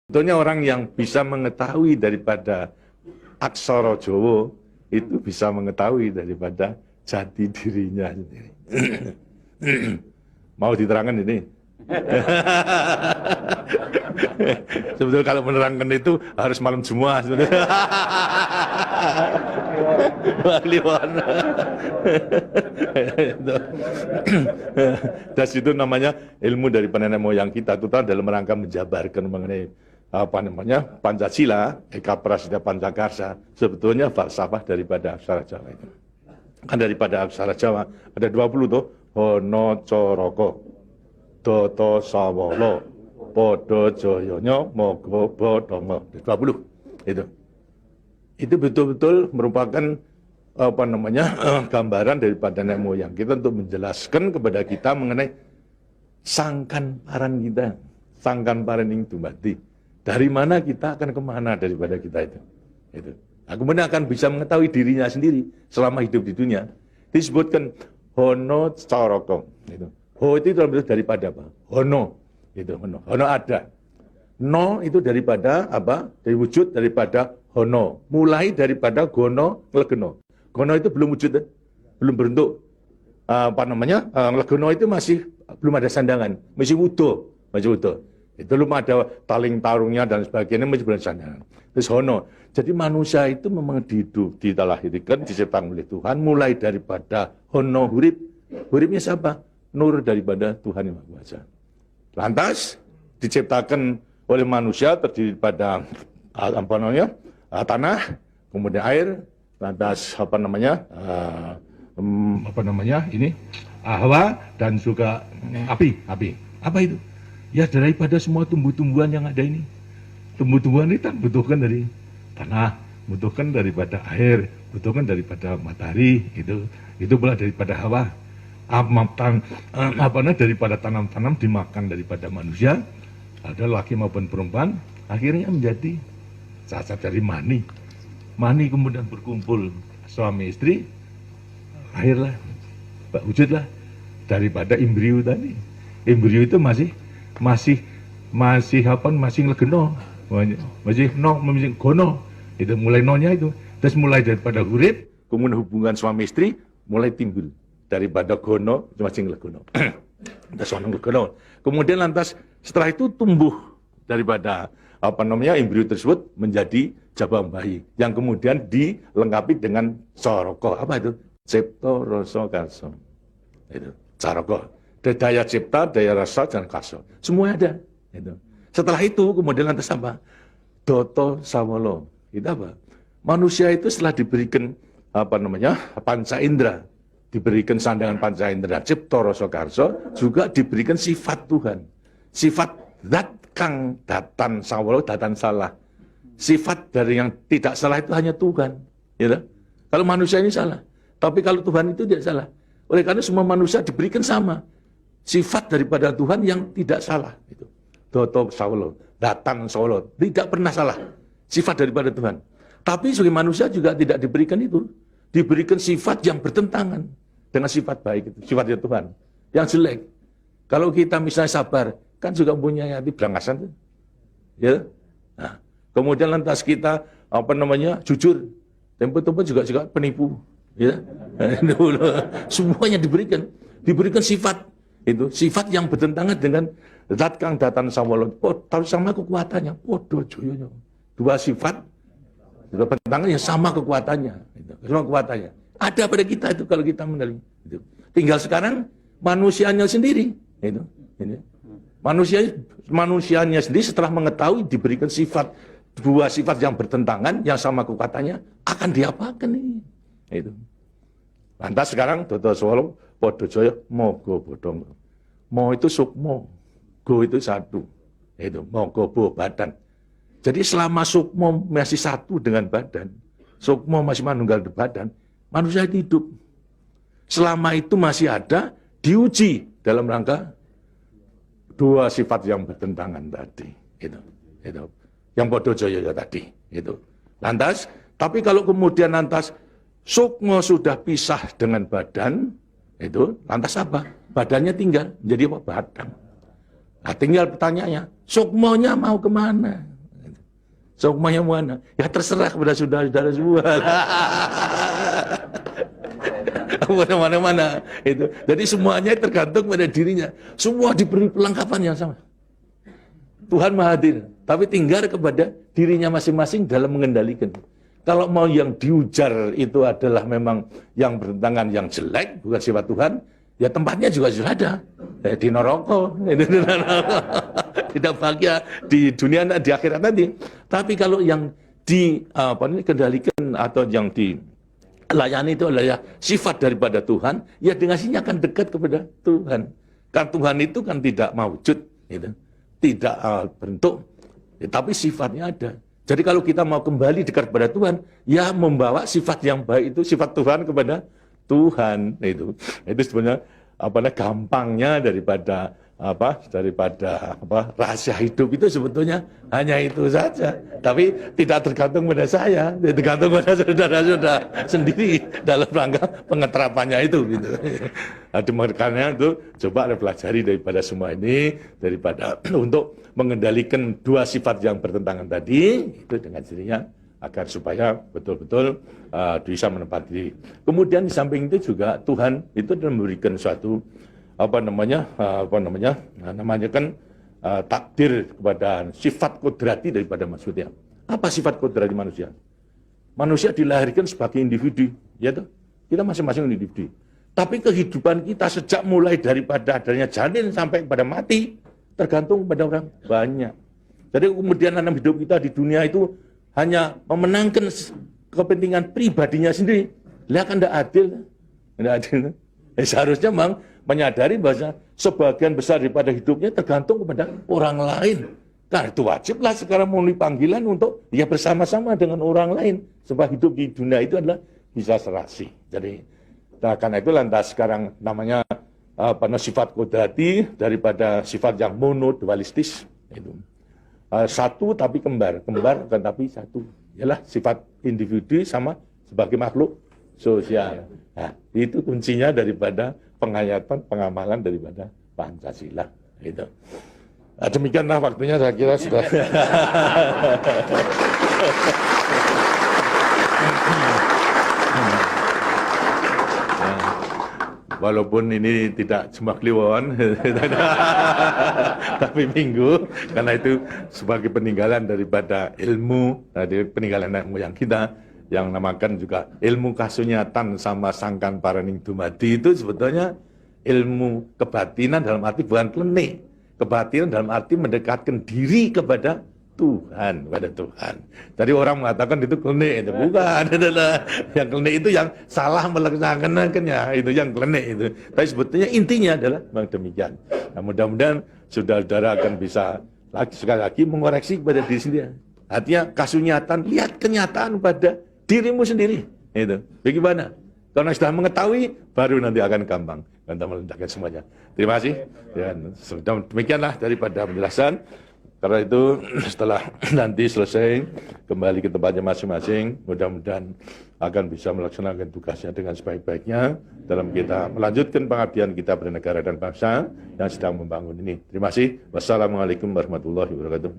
Sebetulnya orang yang bisa mengetahui daripada aksara Jawa itu bisa mengetahui daripada jati dirinya sendiri. Mau diterangkan ini? Sebetulnya kalau menerangkan itu harus malam Jumat sebetulnya. Das itu namanya ilmu dari nenek moyang kita, itu dalam rangka menjabarkan mengenai apa namanya Pancasila, Eka Prasida Pancakarsa, sebetulnya falsafah daripada aksara Jawa itu. Kan daripada aksara Jawa ada 20 tuh, Hono Coroko, Doto Sawolo, Podo Joyono, Mogo Bodongo, 20 itu. Itu betul-betul merupakan apa namanya gambaran daripada nenek moyang kita untuk menjelaskan kepada kita mengenai sangkan paran kita, sangkan paran ing dumadi. Dari mana kita akan kemana daripada kita itu. Nah, kemudian akan bisa mengetahui dirinya sendiri selama hidup di dunia. Disebutkan Hono Coroko. Ho itu daripada apa? Hono. Hono. Hono ada. No itu daripada apa? Dari wujud daripada Hono. Mulai daripada Gono Nglegeno. Gono itu belum wujud, belum berbentuk. Apa namanya? Nglegeno itu masih belum ada sandangan, masih utuh, Itu belum ada taling tarungnya dan sebagainya, masih belum sandangan. Terus Hono. Jadi manusia itu memang dilahirkan, diciptakan oleh Tuhan, mulai daripada Hono hurip. Huripnya siapa? Nur daripada Tuhan Yang Maha Kuasa. Lantas diciptakan oleh manusia terdiri pada apa namanya? Tanah, kemudian air, lantas apa namanya? Ini Hawa dan juga api. Apa itu? Ya daripada semua tumbuh-tumbuhan yang ada ini. Tumbuh-tumbuhan ini kan butuhkan dari tanah, butuhkan daripada air, butuhkan daripada matahari, itu pula daripada hawa. Daripada tanam-tanam dimakan daripada manusia, ada laki maupun perempuan, akhirnya menjadi cacat dari mani. Mani kemudian berkumpul suami istri, lahirlah, wujudlah daripada embrio tadi. Embrio itu masih nglegeno, masih gono. Itu mulai nonya itu. Terus mulai daripada hurip, kemudian hubungan suami istri mulai timbul daripada gono masih nglegono. Terus nglegono. Kemudian lantas setelah itu tumbuh daripada apa namanya embrio tersebut menjadi jabang bayi yang kemudian dilengkapi dengan coroko. Apa itu? Cipta rasa karsa. Itu coroko. Daya cipta, daya rasa, dan karsa. Semua ada. Setelah itu kemudian lantas apa? Doto Sawolo. Itu apa? Manusia itu setelah diberikan apa namanya panca indera, diberikan sandangan panca indera, cipta rasa karsa, juga diberikan sifat Tuhan. Sifat zat kang datan sawolo, datan salah. Sifat dari yang tidak salah itu hanya Tuhan. Ya, kalau manusia ini salah. Tapi kalau Tuhan itu tidak salah. Oleh karena semua manusia diberikan sama. Sifat daripada Tuhan yang tidak salah. Doto Sawolo, datan Sawolo, tidak pernah salah. Sifat daripada Tuhan. Tapi sebagai manusia juga tidak diberikan itu. Diberikan sifat yang bertentangan dengan sifat baik itu, sifatnya Tuhan. Yang jelek. Kalau kita misalnya sabar, kan juga punya hati berangasan. Ya. Nah, kemudian lantas kita apa namanya jujur. Tempat-tempat juga penipu. Ya. Semuanya diberikan sifat. Itu sifat yang bertentangan dengan zat kang datan sawolo. Tahu sama kekuatannya. Podo joyonya. Dua sifat bertentangan yang sama kekuatannya. Sama kekuatannya. Ada pada kita itu kalau kita menerima. Tinggal sekarang manusianya sendiri. Manusianya sendiri setelah mengetahui diberikan sifat, dua sifat yang bertentangan yang sama kekuatannya, akan diapakan ini? Itu. Lantas sekarang Doto Sawolo, Podo Joyo, Mogo Bodongo. Mo itu sukmo, go itu satu. Itu Mogo Bo badan. Jadi selama sukmo masih satu dengan badan, sukmo masih manunggal di badan, manusia itu hidup. Selama itu masih ada, diuji dalam rangka dua sifat yang bertentangan tadi. Itu. Yang Podo Joyo tadi. Itu. Lantas, tapi kalau kemudian lantas sukmo sudah pisah dengan badan, itu lantas apa? Badannya tinggal menjadi apa? Badan. Nah, tinggal pertanyaannya, sukmonya mau kemana? Semuanya mana? Ya terserah kepada saudara-saudara semua. Mana-mana itu. Jadi semuanya tergantung pada dirinya. Semua diberi perlengkapan yang sama. Tuhan Maha Hadir, tapi tinggal kepada dirinya masing-masing dalam mengendalikan. Kalau mau yang diujar itu adalah memang yang bertentangan yang jelek, bukan sifat Tuhan, ya tempatnya juga sudah ada. Di neraka, tidak bahagia di dunia di akhirat nanti. Tapi kalau yang dikendalikan atau yang dilayani itu adalah sifat daripada Tuhan, ya dengannya akan dekat kepada Tuhan. Kan Tuhan itu kan tidak mewujud, gitu. Tidak bentuk, ya, tapi sifatnya ada. Jadi kalau kita mau kembali dekat kepada Tuhan, ya membawa sifat yang baik itu, sifat Tuhan kepada Tuhan itu sebenarnya gampangnya daripada rahasia hidup itu sebetulnya hanya itu saja. Tapi tidak tergantung pada saya, tergantung pada saudara-saudara sendiri dalam rangka pengeterapannya itu. Gitu. Makanya itu coba pelajari daripada semua ini, daripada untuk mengendalikan dua sifat yang bertentangan tadi itu dengan dirinya agar supaya betul-betul bisa menempati diri. Kemudian di samping itu juga Tuhan itu memberikan suatu takdir kepada sifat kodrati daripada manusia. Apa sifat kodrati manusia? Manusia dilahirkan sebagai individu, ya toh? Kita masing-masing individu. Tapi kehidupan kita sejak mulai daripada adanya janin sampai pada mati tergantung pada orang banyak. Jadi kemudian dalam hidup kita di dunia itu hanya memenangkan kepentingan pribadinya sendiri. Lihat kan tidak adil. Tidak adil. Seharusnya memang menyadari bahwa sebagian besar daripada hidupnya tergantung kepada orang lain. Karena itu wajiblah sekarang memenuhi panggilan untuk ya bersama-sama dengan orang lain. Sebab hidup di dunia itu adalah bisa serasi. Jadi karena itu lantas sekarang namanya sifat kodrati daripada sifat yang monodualistis itu. Satu tapi kembar kan tapi satu. Ialah sifat individu sama sebagai makhluk sosial. Nah, itu kuncinya daripada penghayatan, pengamalan daripada Pancasila. Itu. Nah, demikianlah waktunya saya kira sudah. Walaupun ini tidak cuma kliwon, tapi minggu, karena itu sebagai peninggalan daripada ilmu, peninggalan moyang kita, yang namakan juga ilmu kasunyatan sama sangkan paraning dumadi itu sebetulnya ilmu kebatinan dalam arti bukan klenik. Kebatinan dalam arti mendekatkan diri kepada Tuhan, kepada Tuhan. Jadi orang mengatakan itu klenik, itu bukan. Yang klenik itu yang salah melaksanakannya, itu yang klenik itu. Tapi sebetulnya intinya adalah memang demikian. Nah, mudah-mudahan saudara-saudara akan bisa sekali lagi mengoreksi kepada diri sendiri. Artinya kasunyatan, lihat kenyataan pada dirimu sendiri. Itu. Bagaimana? Karena sudah mengetahui, baru nanti akan gampang. Kita meletakkan semuanya. Terima kasih. Dan demikianlah daripada penjelasan. Karena itu setelah nanti selesai kembali ke tempatnya masing-masing, mudah-mudahan akan bisa melaksanakan tugasnya dengan sebaik-baiknya dalam kita melanjutkan pengabdian kita pada negara dan bangsa yang sedang membangun ini. Terima kasih. Wassalamualaikum warahmatullahi wabarakatuh.